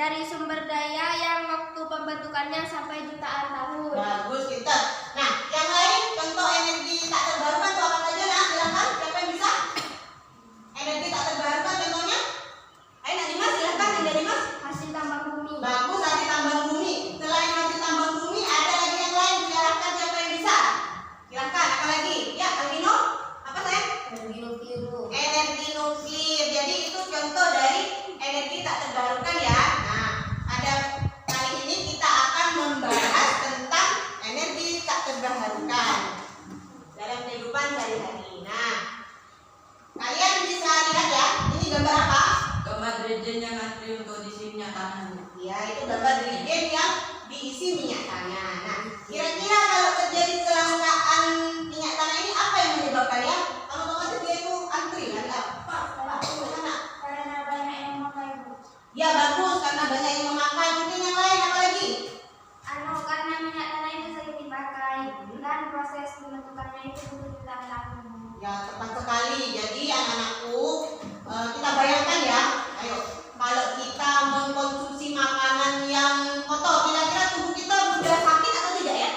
dari sumber daya yang waktu pembentukannya sampai jutaan tahun. Bagus, pintar. Nah, yang lain contoh energi tak terbarukan itu apa saja? Nah, silakan. Siapa yang bisa? Energi tak terbarukan contohnya? Ayo, Nak Dimas, silakan. Ada Dimas? Hasil tambang bumi. Bagus, hasil tambang bumi. Selain hasil tambang bumi, ada lagi yang lain. Silakan, siapa yang bisa? Silakan, apa lagi? Ya, Alvino. Apa sayang? Energi nuklir. Energi nuklir. Jadi itu contoh dari energi tak terbarukan ya. Nah, ada kali ini kita akan membahas tentang energi tak terbarukan dalam kehidupan sehari-hari. Nah, kalian bisa lihat ya, ini gambar apa? Gambar regen yang antri untuk diisi minyak tanah. Ya, itu gambar regen yang diisi minyak tanah. Nah, kira-kira kalau terjadi kelangkaan minyak tanah ini apa yang menyebabkan ya? Kalau otomatis dia itu antri kan? Apa? Bagaimana? Karena banyak yang memakai. Ya bagus, karena banyak yang memakai. Mungkin yang lain apa lagi? Karena minyak tanah itu sering dipakai dan proses pembentukannya itu butuh jutaan tahun. Ya tepat sekali. Jadi anak-anakku, kita bayangkan ya. Ayo, kalau kita mengkonsumsi makanan yang kotor, kira-kira tubuh kita sudah sakit atau tidak ya?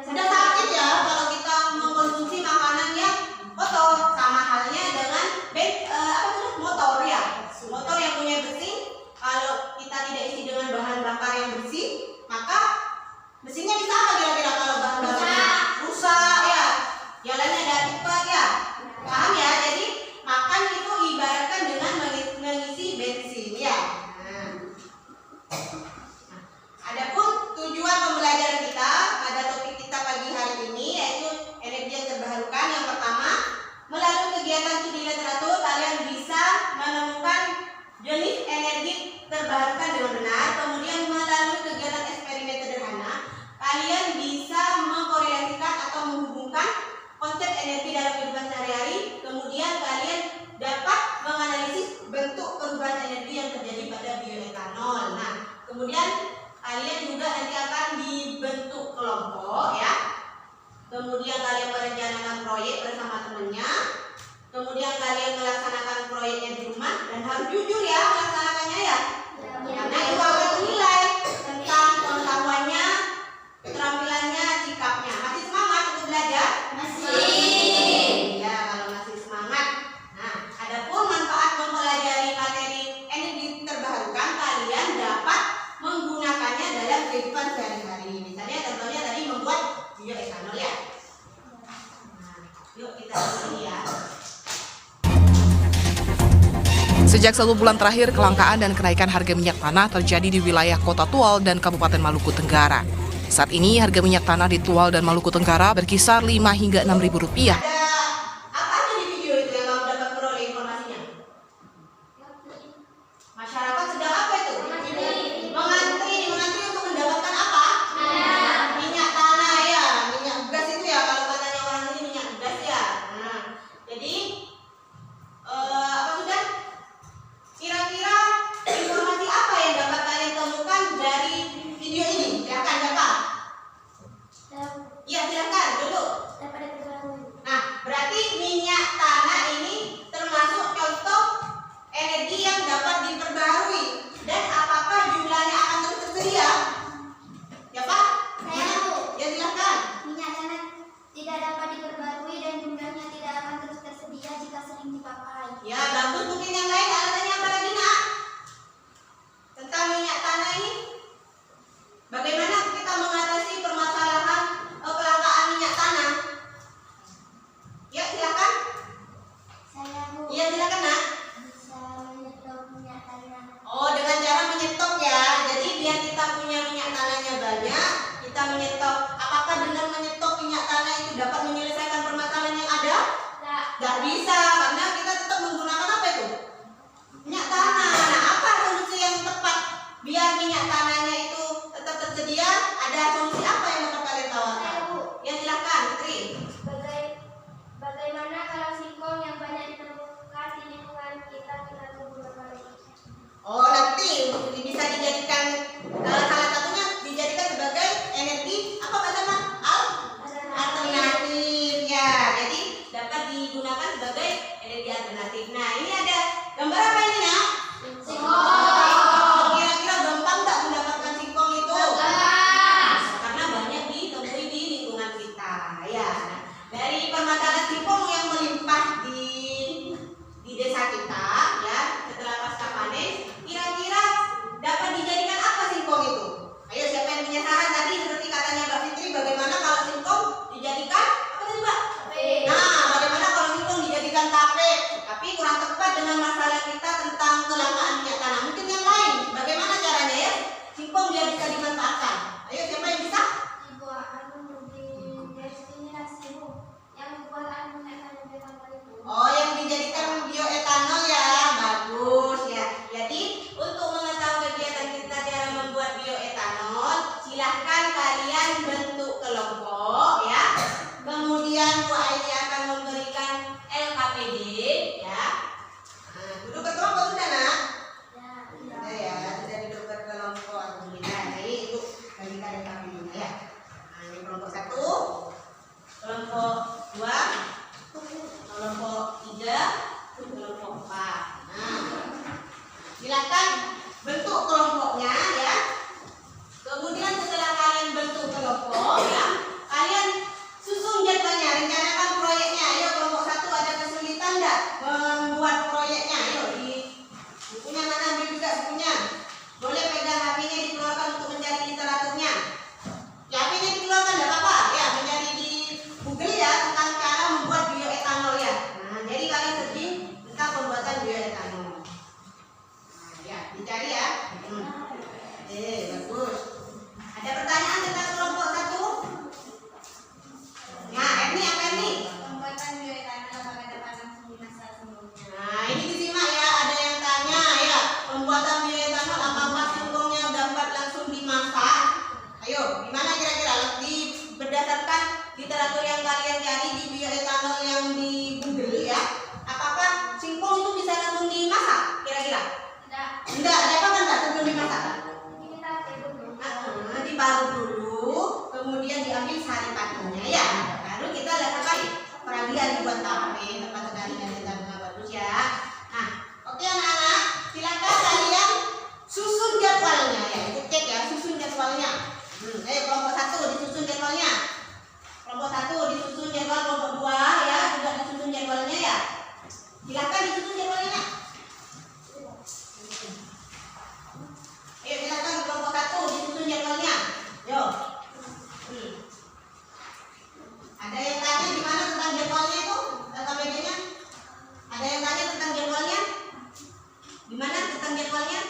Sudah sakit ya kalau kita mengkonsumsi makanan yang kotor. Sama halnya dengan motor ya. Motor yang punya mesin, kalau kita tidak isi dengan bahan bakar yang bersih, maka mesinnya bisa apa kira-kira kalau bahan bakarnya rusak ya, jalannya tidak cepat ya, paham ya? Jadi makan itu ibaratkan dengan mengisi bensin ya. Nah, adapun tujuan pembelajaran kita pada topik kita pagi hari ini yaitu energi yang terbarukan. Yang pertama, melalui kegiatan studi literatur kalian bisa menemukan jenis energi terbarukan dengan benar. Kemudian melalui kegiatan eksperimen sederhana kalian bisa mengkorelasikan atau menghubungkan konsep energi dalam kehidupan sehari-hari. Kemudian kalian dapat menganalisis bentuk perubahan energi yang terjadi pada bioetanol. Nah, kemudian kalian juga nanti akan dibentuk kelompok ya. Kemudian kalian merencanakan proyek bersama temannya. Kemudian kalian melaksanakan proyeknya di rumah dan harus jujur ya melaksanakannya ya. Karena itu akan menilai tentang pengetahuannya, keterampilannya, sikapnya. Masih semangat untuk belajar? Masih. Ya, kalau masih semangat. Nah, adapun manfaat mempelajari materi energi terbarukan, kalian dapat menggunakannya dalam kehidupan sehari-hari. Misalnya contohnya tadi membuat bioetanol ya. Nah, yuk kita lihat ya. Sejak 1 bulan terakhir, kelangkaan dan kenaikan harga minyak tanah terjadi di wilayah Kota Tual dan Kabupaten Maluku Tenggara. Saat ini, harga minyak tanah di Tual dan Maluku Tenggara berkisar 5 hingga 6.000 rupiah. Ada apa aja di video itu yang kamu dapat peroleh informasinya? Masyarakat sedang apa itu? Mengantri untuk mendapatkan apa? Minyak tanah ya, minyak gas itu ya, kalau katanya orang ini minyak gas ya. Nah, jadi apa sudah? Kira-kira informasi apa yang dapat kalian temukan dari video ini? Silakan, siapa? Iya, silakan dulu. Nah, berarti minyak tanah ini termasuk contoh energi yang dapat diperbarui. Dan apakah jumlahnya akan terus tersedia? Ya Pak? Saya tahu. Ya silakan. Minyak tanah tidak dapat diperbarui dan jumlahnya tidak akan terus tersedia jika sering dipakai. Ya, bagus. Mungkin yang lain alasannya apa lagi nak? Tentang minyak tanah ini, bagaimana kita mengatasi permasalahan kelangkaan minyak tanah? Ya silakan. Saya Iya silakan nak. bisa menyetop minyak tanah. Oh, dengan cara menyetop ya. Jadi biar kita punya minyak tanahnya banyak, kita menyetop. Apakah dengan menyetop minyak tanah itu dapat menyelesaikan permasalahan yang ada? Nggak bisa, karena kita tetap menggunakan apa itu? Minyak tanah. Nah, apa solusi yang tepat biar minyak tanahnya itu tetap tersedia? Ada solusi apa yang dapat kalian tawarkan? Saya, Bu. Ya silakan, Putri. Bagaimana kalau singkong yang banyak ditemukan di lingkungan kita gunakan? Oh, nanti bisa dijadikan salah satunya dijadikan sebagai energi apa kata alternatif ya. Jadi dapat digunakan sebagai energi alternatif. Nah, ini ada gambar apa ini nak? Singkong. Bagus. Ada pertanyaan tentang kelompok 1? Nah, ini apa ini? Pembuatan bioetanol pada panas di masa sebelumnya. Nah, ini disimak ya. Ada yang tanya ya, pembuatan bioetanol apakah singkongnya dapat langsung dimasak? Ayo, gimana kira-kira? Berdasarkan literatur yang kalian cari di bioetanol yang di Google ya, apakah singkong itu bisa langsung dimasak? Kira-kira? Tidak. Enggak, ada apa enggak sebelum dimasak? Ini tadi dulu. Diparut dulu, kemudian diambil sari padunya ya. Baru kita lakukan peragian dibuat tape, tempat sekali dan kita bagus ya. Nah, oke anak-anak, silakan kalian susun jadwalnya ya. Ikut cek ya, susun jadwalnya. Kelompok 1 disusun jadwalnya. Kelompok 1 disusun jadwal, kelompok 2 ya juga disusun jadwalnya ya. Silakan disusun jadwalnya. Ayo silakan kelompok 1 disusun jadwalnya. Yo. Ada yang tanya gimana tentang jadwalnya itu? Data medianya? Ada yang tanya tentang jadwalnya? Gimana tentang jadwalnya?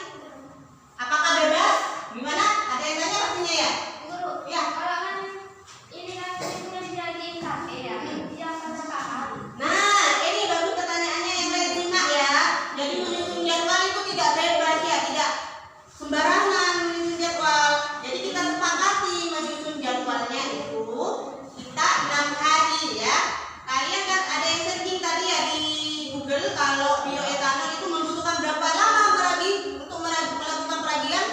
Apakah bebas? Gimana? Ada yang tanya pastinya ya? Guru, Ya. kalau kan ini kan sudah dijadiin kafe ya, dia akan paham. Nah, ini bagus pertanyaannya yang saya simak ya. Jadi menyusun jadwal itu tidak bebas ya, tidak sembarangan menyusun jadwal. Jadi kita sepakati menyusun jadwalnya itu kita 6 hari ya. Kalian kan ada yang searching tadi ya di Google kalau bioetanol itu membutuhkan berapa lama untuk melakukan peragian?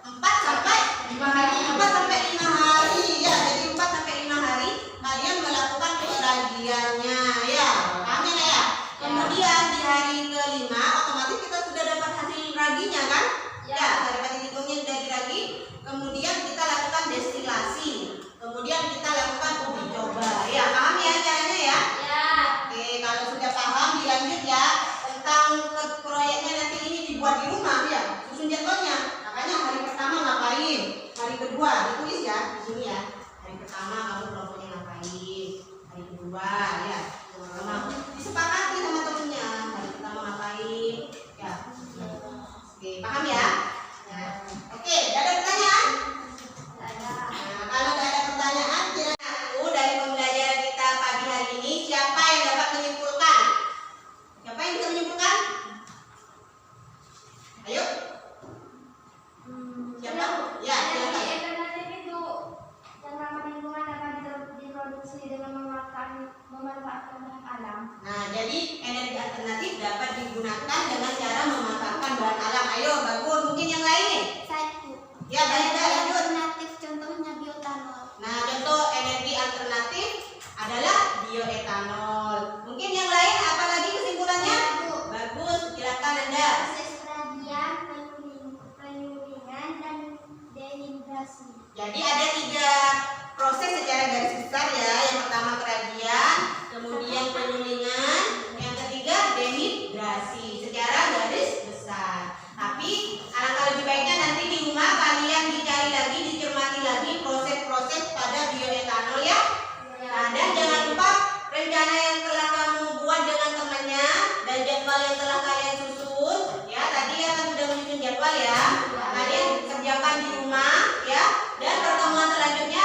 4 sampai 5 hari. 4 sampai 5 hari ya. Jadi 4 sampai 5 hari kalian melakukan peragiannya ya. Paham ya? Kemudian di hari ke-5 otomatis kita sudah dapat hasil raginya kan? Ya, daripada hitungnya sudah diragi. Kemudian kita lakukan destilasi. Kemudian kita lakukan uji coba. Ya, paham ya caranya ya? Ya. Oke, kalau sudah paham dilanjut ya. Tentang proyeknya nanti ini dibuat di rumah ya. Susun jadwalnya. Makanya hari pertama ngapain? Hari kedua ditulis ya di sini ya. Hari pertama kamu kelompoknya ngapain? Hari kedua ya. Sama disepakati sama temennya. Hari pertama ngapain? Ya. Oke, paham ya? Ya. Oke, ada pertanyaan? Ada. Nah, kalau nggak ada pertanyaan, kira-kira dari pembelajaran kita pagi hari ini, siapa yang dapat menyimpulkan? Siapa yang bisa menyimpulkan? Ayo, siapa? Ya, silakan. Alternatif itu yang ramah lingkungan dapat diproduksi dengan memanfaatkan bahan alam. Nah, jadi energi alternatif dapat digunakan dengan cara memanfaatkan bahan alam. Ayo, bagus. Mungkin yang lain? Satu. Ya, banyak lanjut. Alternatif contohnya bioetanol. Nah, contoh energi alternatif adalah bioetanol. Mungkin yang lain, apa lagi kesimpulannya? Bagus, silakan Anda. Proses peragian, penyulingan, dan dehidrasi. Jadi ada 3 proses secara garis besar ya. Yang pertama peragian, kemudian penyulingan, yang ketiga dehidrasi secara garis besar. Tapi alangkah lebih baiknya nanti di rumah kalian dicari lagi, dicermati lagi proses-proses pada bioetanol ya. Nah, dan jangan lupa rencana yang telah kamu buat dengan temannya dan jadwal yang telah kalian susun ya. Tadi ya kan sudah menyusun jadwal ya. Kalian kerjakan di rumah ya. Dan pertemuan selanjutnya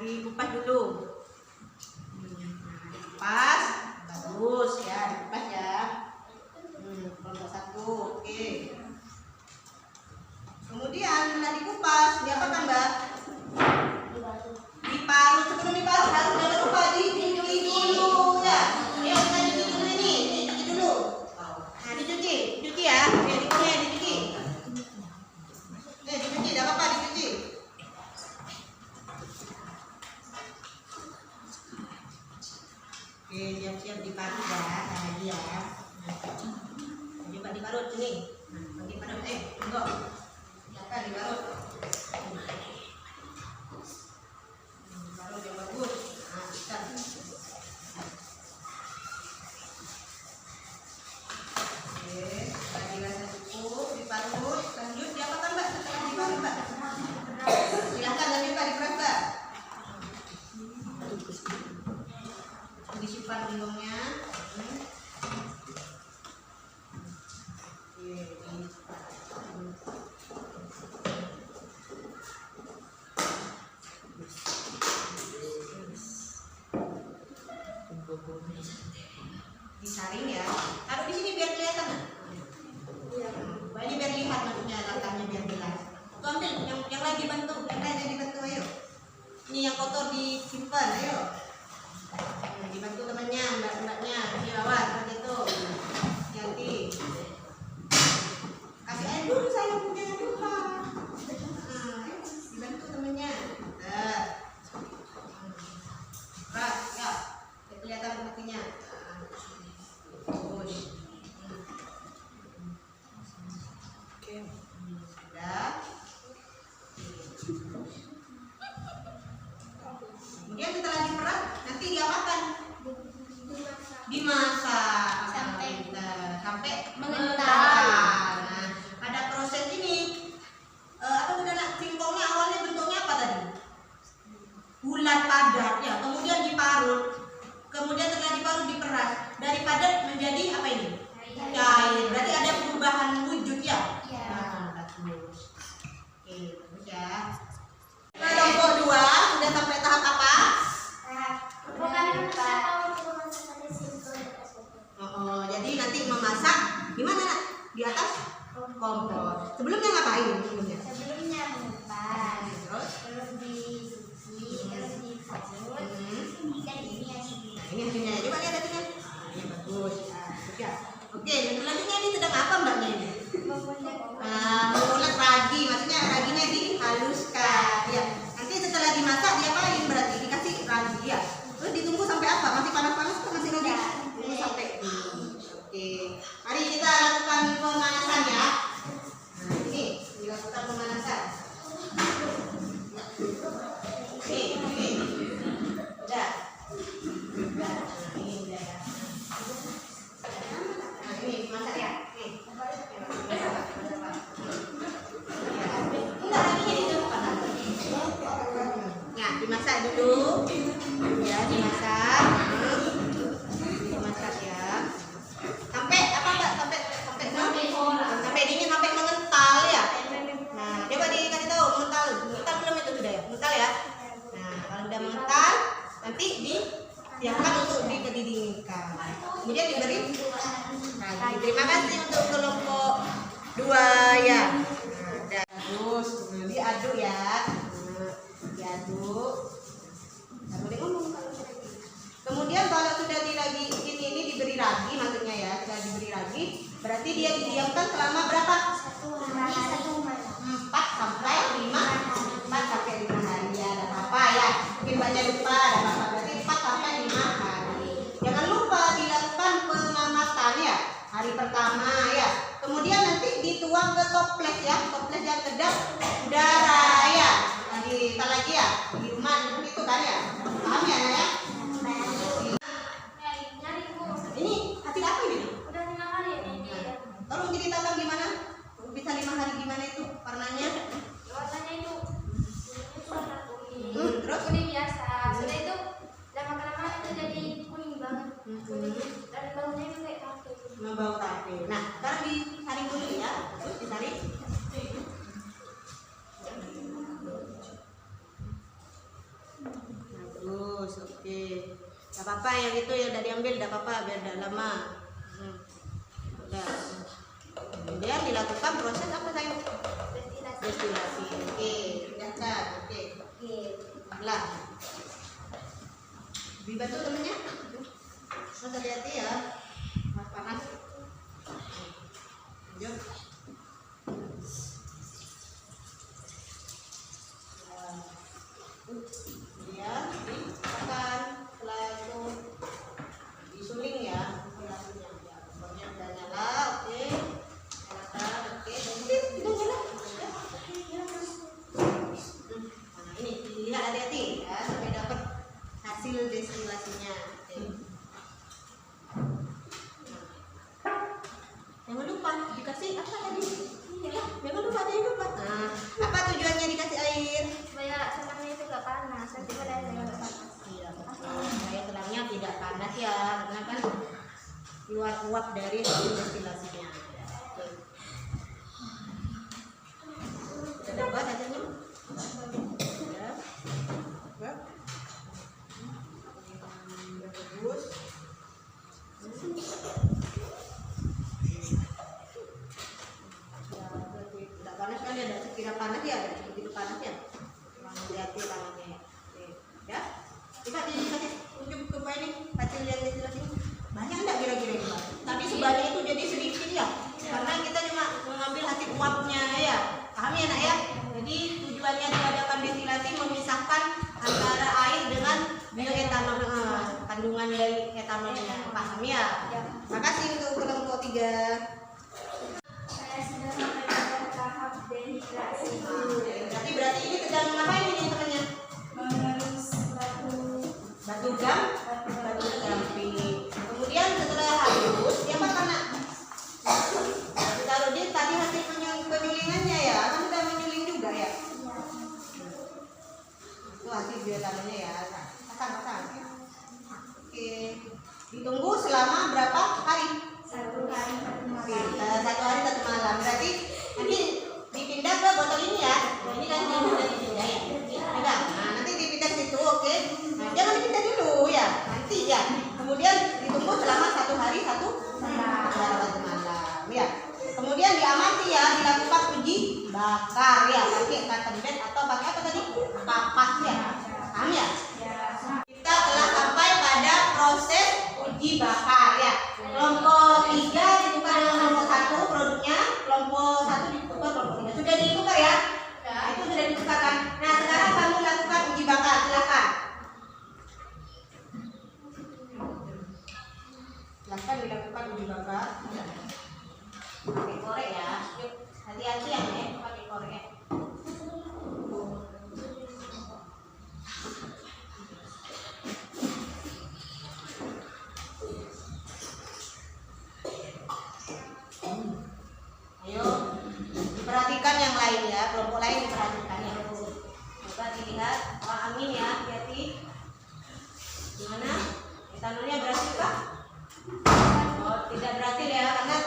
dikupas dulu. Nah, dikupas, bagus ya, dikupas ya. Kelompok 1, oke. Kemudian setelah dikupas, diapakan Mbak? Diparut. Sebelum diparut harus jangan lupa dicuci dulu ya. Ayo kita cuci dulu ini, dicuci dulu. Nah, dicuci ya. Oke, dicuci. Dicuci, tidak apa-apa dicuci. Oke, siap-siap diparut ya, lagi ya. Coba diparut sini. Nah, diparut enggak. Silakan diparut. Diparut yang bagus. Nah, ikan. Oke, setelah dirasa cukup, diparut. Lanjut diapakan Mbak setelah diparut Mbak? Silakan lanjut Mbak, diperas Mbak. Disimpan lingkungnya. Disaring ya. Taruh di sini biar kelihatan. Ini biar lihat maksudnya langkahnya biar jelas. Tuh ambil yang lagi bantu, yang lain dibantu ayo. Ini yang kotor disimpan, ayo. Dibantu temannya, mbak-mbaknya, dirawat seperti itu. Hati-hati. Kasih air dulu sayang, jangan lupa. Ayo, dibantu temannya. Berat, ya. Kelihatan kakinya. Oke. Sudah. Kemudian setelah diperas, nanti diapakan? Dimasak sampai mengental. Nah, pada proses ini apa sudah nak singkongnya awalnya bentuknya apa tadi? Bulat padat ya, kemudian diparut. Kemudian setelah diparut diperas. Dari padat menjadi apa ini? Cair. Berarti ada perubahan wujud ya? Iya. Nah, bagus. Oke, bagus ya. Kelompok 2 sudah sampai tahap apa? Jadi nanti memasak gimana nak? Di atas kompor. Sebelumnya ngapain? Sebelumnya mengupas, terus dicuci, terus diparut, dan ini hasilnya. Nah, ini hasilnya. Coba lihat hasilnya. Nah, ini bagus. Ya. Oke, selanjutnya ini sedang apa mbaknya ini? Mengulek ragi, maksudnya raginya dihaluskan. Ya. Nanti setelah dimasak diapain berarti? Dikasih ragi ya. Terus ditunggu sampai apa? Masih panas-panas atau masih ragi? Tunggu sampai. Oke. Mari kita lakukan pemanasan ya. Nah, ini dilakukan pemanasan. Oke, ini. Udah. Udah. Nah, ini udah ya. Nah, ini masak ya. Nih. Enggak, raginya ditumpahkan. Ya, dimasak dulu. Ya, dimasak. Dimasak ya. Sampai apa Mbak? Sampai dingin, sampai mengental ya. Nah, coba dikasih tahu mengental. Mengental belum itu sudah ya? Mengental ya. Nah, kalau udah mengental, nanti disiapkan untuk didinginkan. Kemudian diberi ragi. Terima kasih untuk kelompok 2 ya. Nah, terus diaduk ya. Diaduk. Nggak boleh ngomong kalau sudah. Kemudian kalau sudah ini diberi ragi maksudnya ya, sudah diberi ragi, berarti dia didiamkan selama berapa? 4 sampai 5 hari ya, ada apa ya? Mungkin banyak lupa, ada apa? Berarti 4 sampai 5 hari. Jangan lupa dilakukan pengamatan ya, hari pertama ya. Kemudian nanti dituang ke toples ya, toples yang kedap udara ya. Tadi kita lagi ya, di rumah itu kan ya. Paham ya Naya? Ini hasil apa ini? Udah 5 hari ini. Tolong ceritakan gimana bisa 5 hari gimana itu warnanya? Warnanya itu warna kuning. Terus? Kuning biasa. Sudah itu lama-lama itu jadi kuning banget. Dan baunya itu kayak tape. Membau tape. Nah, sekarang disaring dulu ya. Terus disaring. Oke. Gak apa-apa yang itu yang udah diambil, gak apa-apa biar gak lama. Udah. Kemudian dilakukan proses apa sayang? Destilasi. Oke, daftar. Oke. Lah. Dibantu temennya? Harus hati-hati ya. Panas. Lanjut. Kemudian dimakan, setelah itu disuling ya, ventilasinya. Ya, kompornya udah nyala, oke. Nyalakan, oke. Udah nyala. Nah ini dilihat hati-hati ya sampai dapat hasil destilasinya. Oke. Jangan lupa dikasih apa tadi? Jangan lupa tadi lupa. Nah, apa tujuannya dikasih air? Supaya senangnya itu gak panas, nanti pada airnya gak panas. Iya, supaya telangnya tidak panas ya, karena kan keluar uap dari hasil destilasinya. Oke. Sudah dapat hasilnya? Sudah. Dapat. Sudah bagus. Tidak panas kan ya, tidak sekira panas ya, tidak begitu panas ya. Hati-hati tangannya ya. Oke. Ya. Coba dikasih unjuk ke ini, hasil yang destilasi ini. Banyak enggak kira-kira ini, Pak? Tapi sebanyak itu jadi sedikit ya. Karena kita cuma mengambil hasil uapnya ya. Paham ya, Nak ya? Jadi tujuannya diadakan destilasi memisahkan antara air dengan bioetanol, kandungan dari etanolnya. Paham ya? Makasih untuk kelompok 3. Saya sudah sampai pada tahap dehidrasi. Berarti ini sedang ngapain ini temannya? Mengerus Batu gamping. Kemudian setelah halus, dia apa nak? Ditaruh dia tadi hasil penyulingannya ya, kan sudah menyuling juga ya. Itu hasil bioetanolnya ya. Pasang. Oke. Ditunggu selama berapa hari? 1 hari 1 malam. 1 hari 1 malam. Berarti nanti dipindah ke botol ini ya. Nah, ini kan sudah dipindah ya. Pegang. Nah, nanti dipindah situ, oke. Nah, jangan dipindah dulu ya. Nanti ya. Kemudian ditunggu selama 1 hari 1 malam ya. Kemudian diamati ya, dilakukan uji bakar ya, pakai cotton bed atau pakai apa tadi? Kapas ya. Paham ya? Kita telah sampai pada proses uji bakar ya. Kelompok 3 ditukar dengan kelompok 1 produknya, kelompok 1 ditukar kelompok 3. Sudah ditukar ya? Ya, itu sudah ditukarkan. Nah, sekarang kamu lakukan uji bakar, silakan. Silakan dilakukan uji bakar. Pakai korek ya. Yuk, hati-hati ya, pakai korek ya. Ayo, diperhatikan yang lain ya, kelompok lain diperhatikan ya. Coba dilihat, Pak Amin ya, hati-hati. Gimana? Etanolnya berhasil kah? Oh, tidak berhasil ya, karena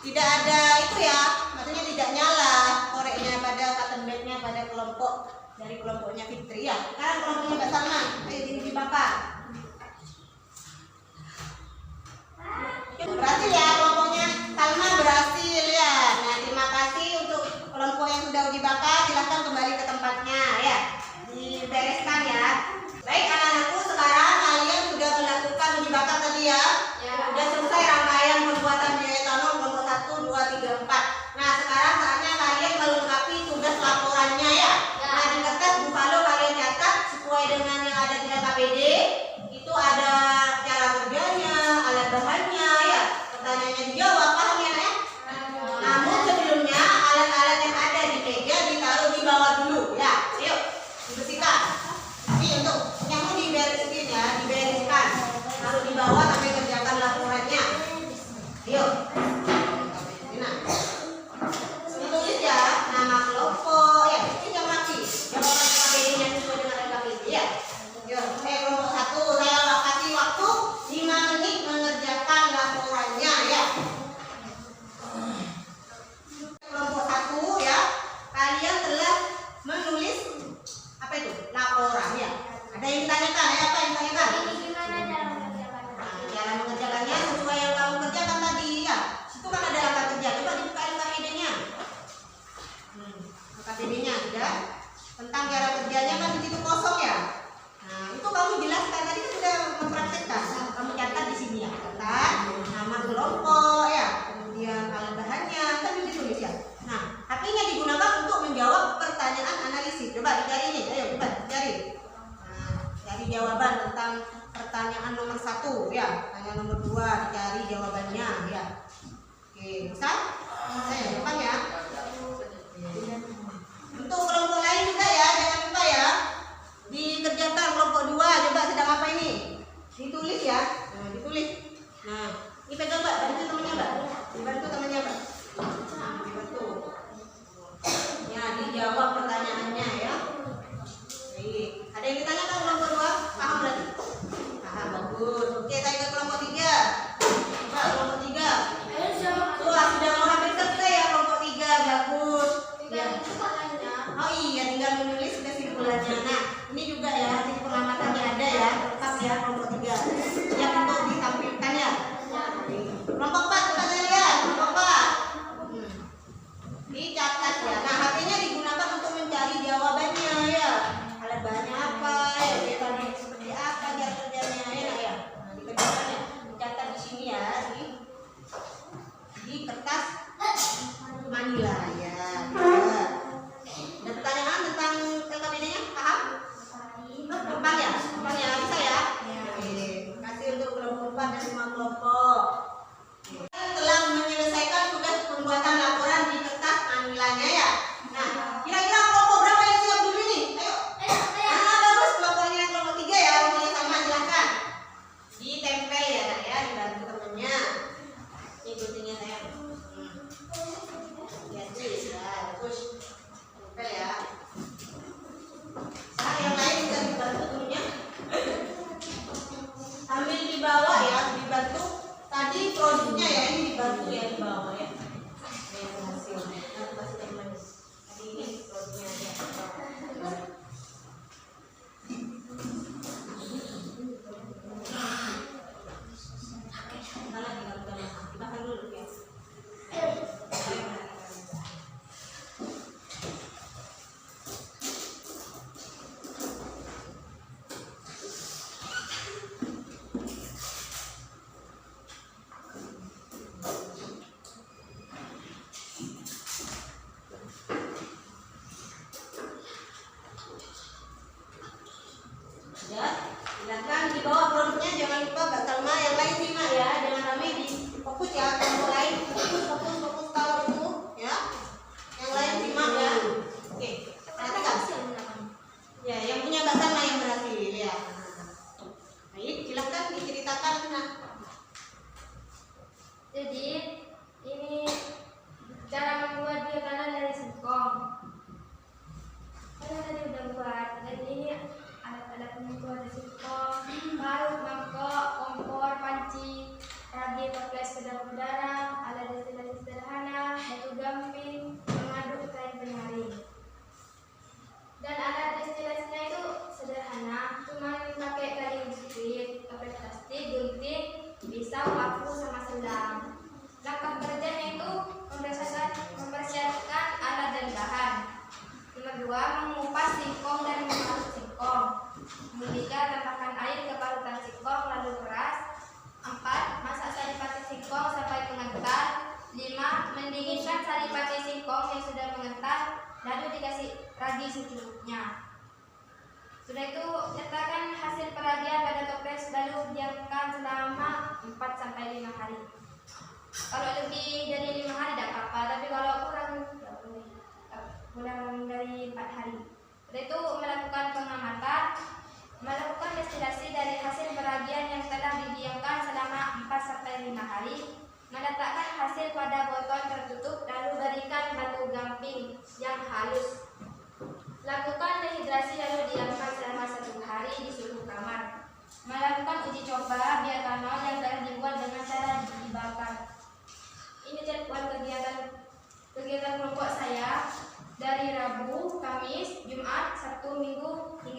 tidak ada itu ya, maksudnya tidak nyala koreknya pada cotton bednya pada kelompok dari kelompoknya Fitri ya. Sekarang kelompoknya Mbak Salma, ayo dibakar. Berhasil ya kelompoknya Salma, berhasil ya. Nah, terima kasih untuk kelompok yang sudah uji bakar, silahkan kembali ke tempatnya ya, dibereskan ya. Baik anak-anakku, sekarang kalian sudah melakukan uji bakar tadi ya. Sudah selesai rangkaian pembuatan bioetanol kelompok 1, 2, 3, 4. Nah, sekarang saatnya kalian melengkapi tugas laporannya ya. Nah, di kertas Buffalo kalian catat sesuai dengan yang ada di KPD. Itu ada cara kerjanya, alat bahannya ya. Pertanyaannya dijawab, paham ya, Nak? Namun sebelumnya alat-alat yang ada di meja ditaruh di bawah dulu ya. Ayo, dibersihkan. Ini untuk yang mau dibereskan ya, dibereskan. Taruh di bawah sampai kerjakan laporannya. Ayo. Nah, tulis ya nama kelompok ya. Ini yang mati. Jawaban KPD-nya sesuai dengan KPD ya. Yuk, kelompok 1 saya kasih waktu 5 menit mengerjakan laporannya ya. Kelompok 1 ya, kalian telah menulis apa itu? Laporan ya. Ada yang ditanyakan ya, apa Biasanya kan di situ kosong ya. Nah, itu kamu jelaskan tadi kan sudah mempraktekkan. Kamu catat di sini ya, catat nama kelompok ya, kemudian alat bahannya, kan ditulis ya. Nah, HP-nya digunakan untuk menjawab pertanyaan analisis. Coba dicari nih, ayo coba cari. Nah, cari jawaban tentang pertanyaan nomor 1 ya, pertanyaan nomor 2 dicari jawabannya ya. Oke, bisa? Saya depan ya. Untuk kelompok lain juga ya, jangan lupa ya. Dikerjakan kelompok 2, coba sedang apa ini? Ditulis ya. Nah, ditulis. Nah, ini pegang Mbak, bantu temannya Mbak. Dibantu temannya Mbak. Dibantu. Ya, dijawab pertanyaannya ya. Baik. Ada yang ditanyakan kelompok 2? Paham berarti? Paham, bagus. Oke, saya ke kelompok 3. Coba kelompok 3. Wah, sudah mau hampir selesai ya kelompok 3, bagus. Ya. Oh iya, tinggal menulis kesimpulannya. Nah, ini juga ya hasil pengamatannya ada ya, lengkap ya kelompok 3. Yang untuk ditampilkan ya. Kelompok 4 kita lihat, kelompok 4. Dicatat ya. Nah, HP-nya digunakan untuk mencari jawabannya ya. Alat bahannya apa? Ya, metode seperti apa cara kerjanya ya, ya. Nah, dikerjakan ya. Dicatat di sini ya, di kertas manila ya. Ada pertanyaan tentang LKPD-nya? Paham? Depan ya? Depan ya? Bisa ya? Oke. Kasih untuk kelompok 4 dan 5 kelompok. Telah menyelesaikan tugas pembuatan laporan di kertas manilanya ya. Nah, kira-kira kelompok berapa yang siap dulu nih? Ayo. Bagus. Kelompoknya kelompok 3 ya. Umurnya sama, silahkan. Ditempel ya, Nak ya. Dibantu temennya. Ikutinnya saya. Lihat sih, ya. Bagus. Tempel ya. Nah, yang lain bisa dibantu temennya. Ambil di bawah ya, dibantu. Tadi produknya ya, ini dibantu ya di bawah ya. Ini hasilnya. Nanti kasih teman. Tadi ini produknya aja. Salah tinggal kita masak. Dibakar dulu ya. Ya, silakan dibawa produknya, jangan lupa Mbak Salma, yang lain simak ya, jangan ramai di fokus ya, kelompok lain fokus kalau itu ya, yang lain simak ya. Oke, perhatikan. Ya, yang punya Mbak Salma yang berhasil ya. Baik, silakan diceritakan. Nah, Jadi ini cara membuat biotanah dari singkong. Saya tadi udah buat. Dan ini alat-alat pembuat dari singkong, parut, mangkok, kompor, panci, ragi, toples, pedang udara, alat destilasi sederhana, batu gamping, pengaduk, kain penyaring. Dan alat destilasinya itu sederhana, cuma pakai kayu biskuit, pakai plastik, gunting, pisau, paku, sama selang. Langkah kerjanya itu mempersiapkan alat dan bahan. Nomor 2, mengupas singkong dan memparut singkong. Kemudian tambahkan air ke parutan singkong lalu peras. 4, masak saripati singkong sampai mengental. 5, mendinginkan saripati singkong yang sudah mengental lalu dikasih ragi secukupnya. Sudah itu letakkan hasil peragian pada toples lalu diamkan selama 4-5 hari. Kalau lebih dari 5 hari tidak apa-apa, tapi kalau kurang dari 4 hari. Sudah itu melakukan pengamatan, melakukan destilasi dari hasil peragian yang telah didiamkan selama 4-5 hari, meletakkan hasil pada botol tertutup lalu berikan batu gamping yang halus. Lakukan dehidrasi lalu diamkan selama 1 hari di suhu kamar. Melakukan uji coba bioetanol yang telah dibuat dengan cara dibakar. Ini jadwal kegiatan kelompok saya dari Rabu, Kamis, Jumat, Sabtu, Minggu hingga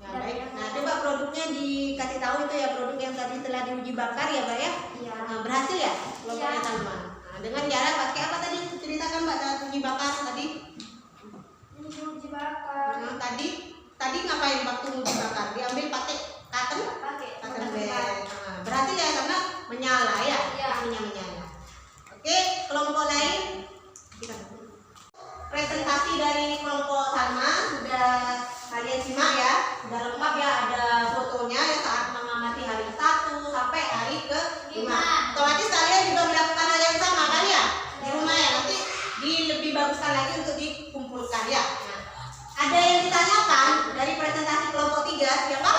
Ya, baik. Nah, coba produknya dikasih tahu itu ya, produk yang tadi telah diuji bakar ya, Mbak ya? Iya. Nah, berhasil ya kelompoknya Iya. Salma. Nah, dengan cara pakai apa tadi? Ceritakan Mbak saat uji bakar tadi. Ini uji bakar. Nah, tadi ngapain waktu uji bakar? Diambil pakai cotton Pakai bed. Nah, berhasil ya karena menyala ya, Iya. apinya menyala. Oke, kelompok lain. Presentasi dari kelompok Salma sudah kalian simak ya, sudah lengkap ya, ada fotonya ya saat mengamati hari ke-1 sampai hari ke-5. Otomatis kalian juga melakukan hal yang sama kan ya di rumah ya, nanti lebih baguskan lagi untuk dikumpulkan ya. Nah, ada yang ditanyakan dari presentasi kelompok 3 siapa?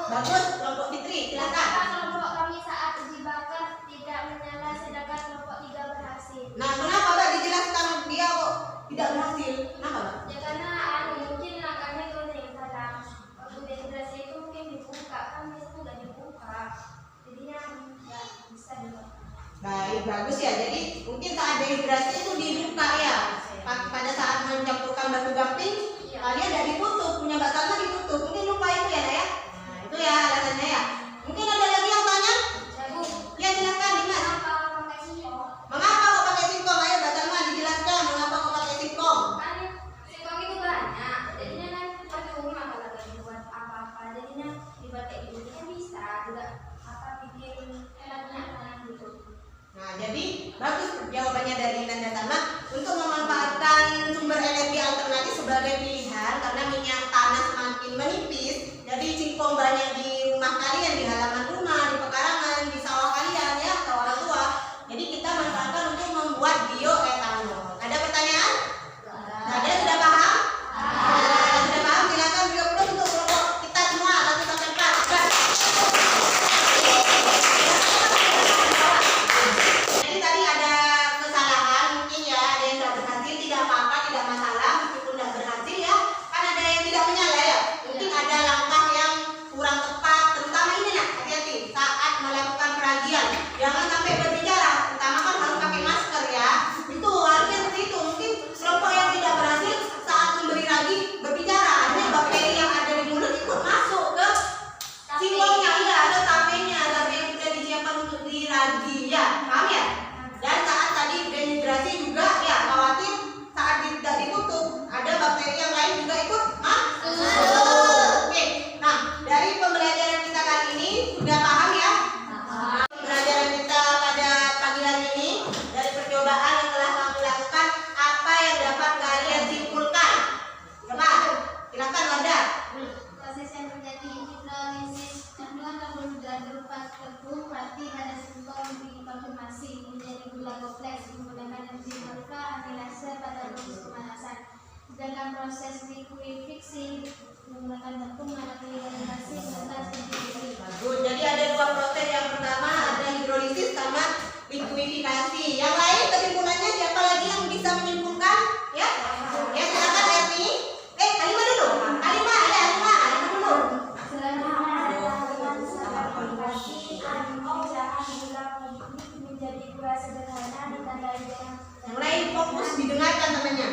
Bagus, kelompok Fitri silakan. Kelompok kami saat uji bakar tidak menyala sedangkan kelompok 3 berhasil. Nah, kenapa Mbak dijelaskan dia kok tidak berhasil? Kenapa Mbak? Ya karena mungkin langkahnya itu yang salah. Waktu dehidrasi itu mungkin dibuka, kan biasanya nggak dibuka. Jadinya nggak bisa dibuka. Baik, bagus ya. Jadi mungkin saat dehidrasi itu dibuka ya. Pada saat mencampurkan batu gamping, kalian tidak ditutup, punya Mbak Salma ditutup. Mungkin lupa itu ya, Nak ya. Nah, itu ya alasannya ya. Mungkin ada lagi yang tanya? Bu, Ya silakan Dimas. kenapa pakai singkong? Mengapa kok pakai singkong? Ayo Mbak Salma dijelaskan mengapa kok pakai singkong. Kan singkong itu banyak, jadinya kan percuma kalau nggak dibuat apa-apa. Jadinya dibuat kayak gini kan bisa juga bikin enaknya kan gitu. Nah, jadi bagus jawabannya dari Nanda Salma untuk memanfaatkan sumber energi alternatif sebagai pilihan karena minyak tanah semakin menipis. Jadi singkong banyak di rumah kalian, di halaman rumah, di pekarangan, di sawah kalian ya, sawah orang tua. Jadi kita manfaatkan untuk membuat bioetanol. Ada pertanyaan? Ada, sudah paham? Sudah paham? Silakan beliau untuk kelompok kita semua 1 sampai 4. Jadi tadi ada kesalahan mungkin ya, ada yang tidak berhasil, tidak apa-apa, tidak masalah meskipun tidak berhasil ya. Kan ada yang tidak menyala ya. Mungkin ada langkah yang kurang tepat, terutama ini nak, hati-hati saat melakukan peragian. Jangan sampai berbicara, terutama kan harus pakai masker ya. Itu harusnya seperti itu. Mungkin kelompok yang tidak berhasil saat memberi ragi berbicara, akhirnya bakteri yang ada di mulut ikut masuk ke singkongnya, iya, ada tapenya, tape yang sudah disiapkan untuk diragi ya, paham ya? Dan saat tadi dehidrasi juga ya, khawatir saat tidak ditutup ada bakteri yang lain juga ikut masuk. Oke, nah dari pembelajaran kita kali ini sudah paham ya? Pembelajaran kita pada pagi hari ini dari percobaan yang telah kamu lakukan, apa yang dapat kalian simpulkan? Coba, silakan Wanda. Proses yang terjadi hidrolisis kandungan karbohidrat berupa tepung, berarti pada singkong dikonfirmasi menjadi gula kompleks menggunakan enzim alfa amilase pada proses pemanasan. Sedangkan proses liquefaksi menggunakan tepung atau hidrolisasi serta sendiri. Bagus. Jadi ada 2 proses. Yang pertama ada hidrolisis sama likuifikasi. Yang lain kesimpulannya siapa lagi yang bisa menyimpulkan? Ya, ya silakan Erni. Halimah dulu. Halimah dulu. Menjadi gula sederhana ditandai dengan Yang lain fokus didengarkan temannya.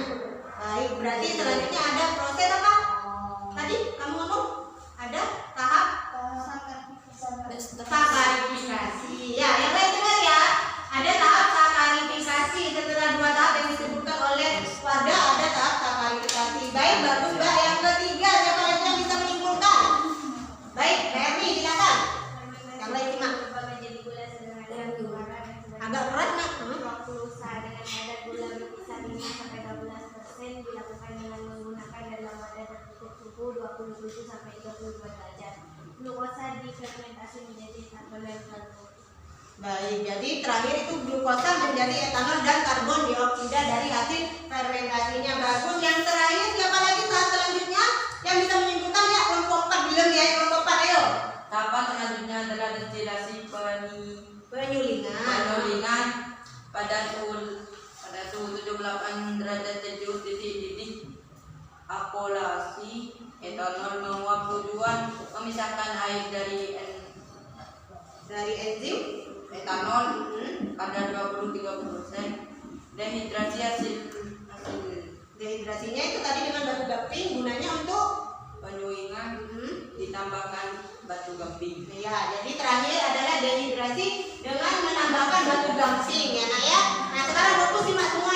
Baik, berarti selanjutnya ada proses apa? Tadi kamu ngomong ada tahap sakarifikasi. Ya, yang lain dengar ya. Ada tahap sakarifikasi. Setelah 2 tahap yang disebutkan oleh Wardah, ada tahap sakarifikasi. Baik, bagus Mbak. Yang ketiga, siapa lagi yang bisa menyimpulkan? Baik, Hermi silakan. Yang lain simak. menjadi gula sederhana yang diwarna Agak keras nak. 20 usaha dengan kadar gula berkisar 5 sampai 12% dilakukan dengan menggunakan dalam wadah tertutup suhu 27 sampai 32 derajat. Glukosa difermentasi menjadi etanol dan karbon. Baik, jadi terakhir itu glukosa menjadi etanol dan karbon dioksida dari hasil fermentasinya. Bagus. Yang terakhir siapa lagi tahap selanjutnya yang bisa menyimpulkan ya? Kelompok 4 bilang ya, kelompok 4 ayo. Tahapan selanjutnya adalah destilasi penyulingan pada suhu 78 derajat Celcius. Titik akolasi etanol menguap. Tujuan memisahkan air dari Enzim etanol kadar 20-30%. Dehidrasi hasil dehidrasinya itu tadi dengan batu gamping gunanya untuk menambahkan batu gamping. Ya, jadi terakhir adalah dehidrasi dengan menambahkan batu gamping ya nak ya. Nah sekarang fokus simak semua